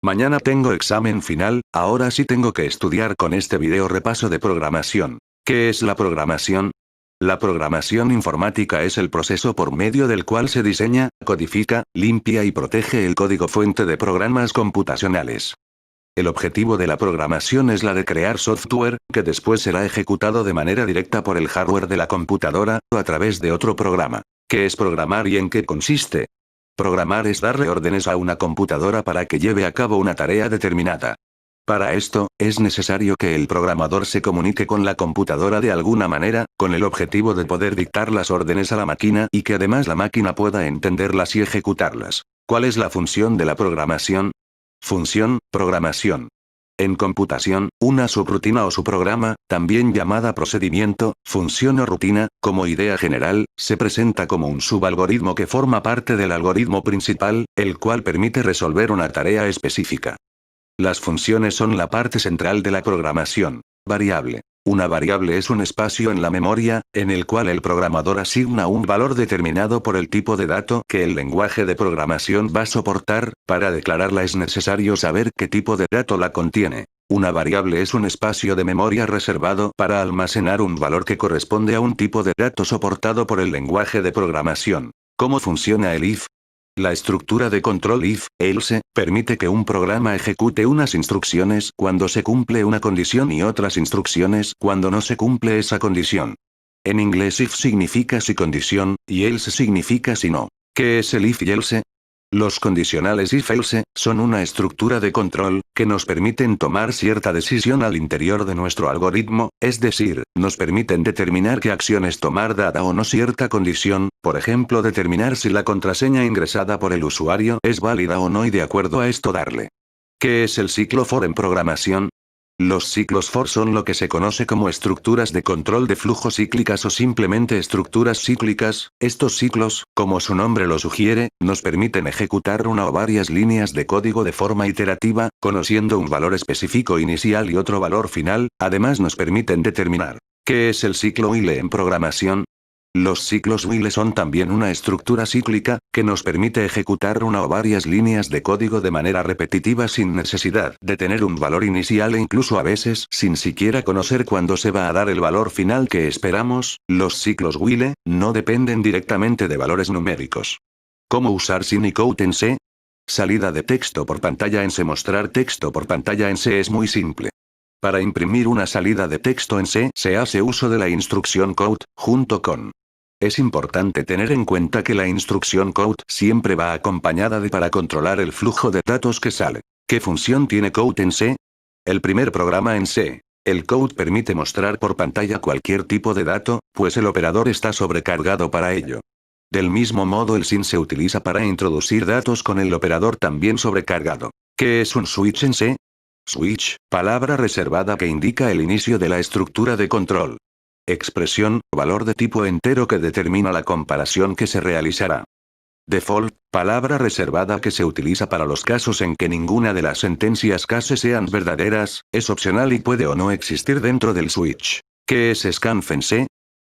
Mañana tengo examen final, ahora sí tengo que estudiar con este video repaso de programación. ¿Qué es la programación? La programación informática es el proceso por medio del cual se diseña, codifica, limpia y protege el código fuente de programas computacionales. El objetivo de la programación es la de crear software, que después será ejecutado de manera directa por el hardware de la computadora, o a través de otro programa. ¿Qué es programar y en qué consiste? Programar es darle órdenes a una computadora para que lleve a cabo una tarea determinada. Para esto, es necesario que el programador se comunique con la computadora de alguna manera, con el objetivo de poder dictar las órdenes a la máquina y que además la máquina pueda entenderlas y ejecutarlas. ¿Cuál es la función de la programación? Función, programación. En computación, una subrutina o subprograma, también llamada procedimiento, función o rutina, como idea general, se presenta como un subalgoritmo que forma parte del algoritmo principal, el cual permite resolver una tarea específica. Las funciones son la parte central de la programación. Variable. Una variable es un espacio en la memoria, en el cual el programador asigna un valor determinado por el tipo de dato que el lenguaje de programación va a soportar. Para declararla es necesario saber qué tipo de dato la contiene. Una variable es un espacio de memoria reservado para almacenar un valor que corresponde a un tipo de dato soportado por el lenguaje de programación. ¿Cómo funciona el if? La estructura de control if-else permite que un programa ejecute unas instrucciones cuando se cumple una condición y otras instrucciones cuando no se cumple esa condición. En inglés if significa si condición, y else significa si no. ¿Qué es el if y else? Los condicionales if-else son una estructura de control que nos permiten tomar cierta decisión al interior de nuestro algoritmo, es decir, nos permiten determinar qué acciones tomar dada o no cierta condición, por ejemplo determinar si la contraseña ingresada por el usuario es válida o no y de acuerdo a esto darle. ¿Qué es el ciclo for en programación? Los ciclos for son lo que se conoce como estructuras de control de flujo cíclicas o simplemente estructuras cíclicas. Estos ciclos, como su nombre lo sugiere, nos permiten ejecutar una o varias líneas de código de forma iterativa, conociendo un valor específico inicial y otro valor final. Además nos permiten determinar ¿qué es el ciclo while en programación? Los ciclos while son también una estructura cíclica, que nos permite ejecutar una o varias líneas de código de manera repetitiva sin necesidad de tener un valor inicial e incluso a veces sin siquiera conocer cuándo se va a dar el valor final que esperamos. Los ciclos while no dependen directamente de valores numéricos. ¿Cómo usar Syncode en C? Salida de texto por pantalla en C. Mostrar texto por pantalla en C es muy simple. Para imprimir una salida de texto en C se hace uso de la instrucción code, junto con. Es importante tener en cuenta que la instrucción code siempre va acompañada de para controlar el flujo de datos que sale. ¿Qué función tiene code en C? El primer programa en C. El code permite mostrar por pantalla cualquier tipo de dato, pues el operador está sobrecargado para ello. Del mismo modo el sin se utiliza para introducir datos con el operador también sobrecargado. ¿Qué es un switch en C? Switch, palabra reservada que indica el inicio de la estructura de control. Expresión, valor de tipo entero que determina la comparación que se realizará. Default, palabra reservada que se utiliza para los casos en que ninguna de las sentencias case sean verdaderas, es opcional y puede o no existir dentro del switch. ¿Qué es scanf en C?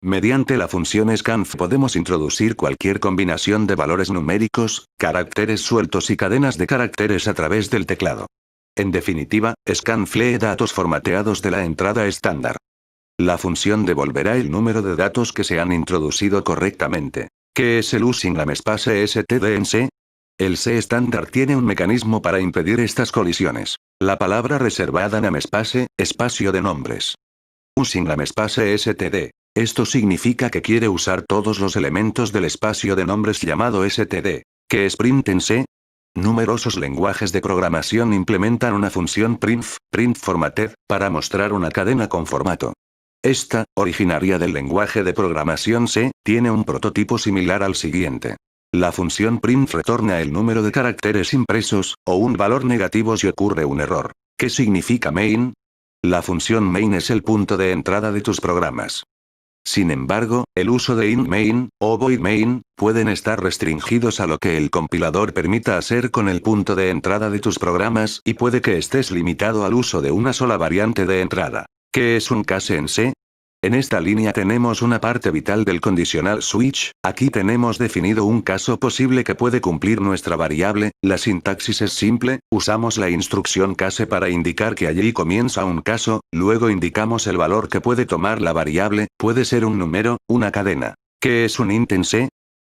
Mediante la función scanf podemos introducir cualquier combinación de valores numéricos, caracteres sueltos y cadenas de caracteres a través del teclado. En definitiva, scanf lee datos formateados de la entrada estándar. La función devolverá el número de datos que se han introducido correctamente. ¿Qué es el using namespace std en C? El C estándar tiene un mecanismo para impedir estas colisiones. La palabra reservada namespace, espacio de nombres. Using namespace std. Esto significa que quiere usar todos los elementos del espacio de nombres llamado std. ¿Qué es print en C? Numerosos lenguajes de programación implementan una función print formatted, para mostrar una cadena con formato. Esta, originaria del lenguaje de programación C, tiene un prototipo similar al siguiente. La función print retorna el número de caracteres impresos, o un valor negativo si ocurre un error. ¿Qué significa main? La función main es el punto de entrada de tus programas. Sin embargo, el uso de int main, o void main, pueden estar restringidos a lo que el compilador permita hacer con el punto de entrada de tus programas y puede que estés limitado al uso de una sola variante de entrada. ¿Qué es un case en C? En esta línea tenemos una parte vital del conditional switch, aquí tenemos definido un caso posible que puede cumplir nuestra variable, la sintaxis es simple, usamos la instrucción case para indicar que allí comienza un caso, luego indicamos el valor que puede tomar la variable, puede ser un número, una cadena. ¿Qué es un int en C?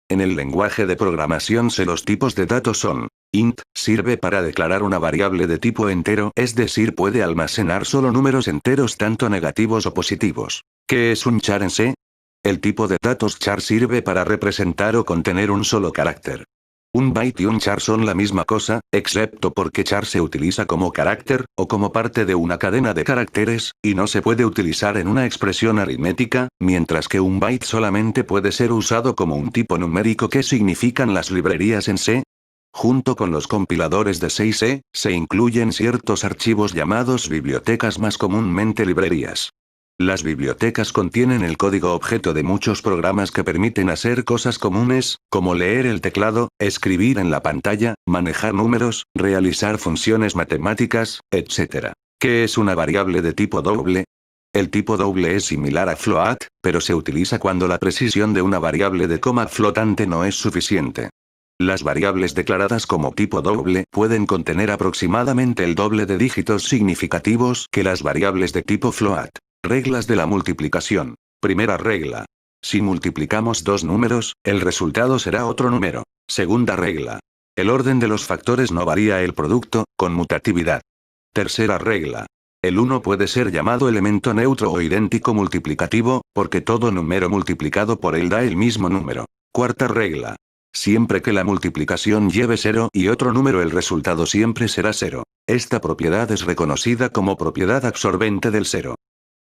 En el lenguaje de programación C los tipos de datos son: int, sirve para declarar una variable de tipo entero, es decir, puede almacenar solo números enteros tanto negativos o positivos. ¿Qué es un char en C? El tipo de datos char sirve para representar o contener un solo carácter. Un byte y un char son la misma cosa, excepto porque char se utiliza como carácter, o como parte de una cadena de caracteres, y no se puede utilizar en una expresión aritmética, mientras que un byte solamente puede ser usado como un tipo numérico. ¿Qué significan las librerías en C? Junto con los compiladores de C y C, se incluyen ciertos archivos llamados bibliotecas, más comúnmente librerías. Las bibliotecas contienen el código objeto de muchos programas que permiten hacer cosas comunes, como leer el teclado, escribir en la pantalla, manejar números, realizar funciones matemáticas, etc. ¿Qué es una variable de tipo doble? El tipo doble es similar a float, pero se utiliza cuando la precisión de una variable de coma flotante no es suficiente. Las variables declaradas como tipo doble pueden contener aproximadamente el doble de dígitos significativos que las variables de tipo float. Reglas de la multiplicación. Primera regla. Si multiplicamos dos números, el resultado será otro número. Segunda regla. El orden de los factores no varía el producto, conmutatividad. Tercera regla. El 1 puede ser llamado elemento neutro o idéntico multiplicativo, porque todo número multiplicado por él da el mismo número. Cuarta regla. Siempre que la multiplicación lleve 0 y otro número, el resultado siempre será 0. Esta propiedad es reconocida como propiedad absorbente del 0.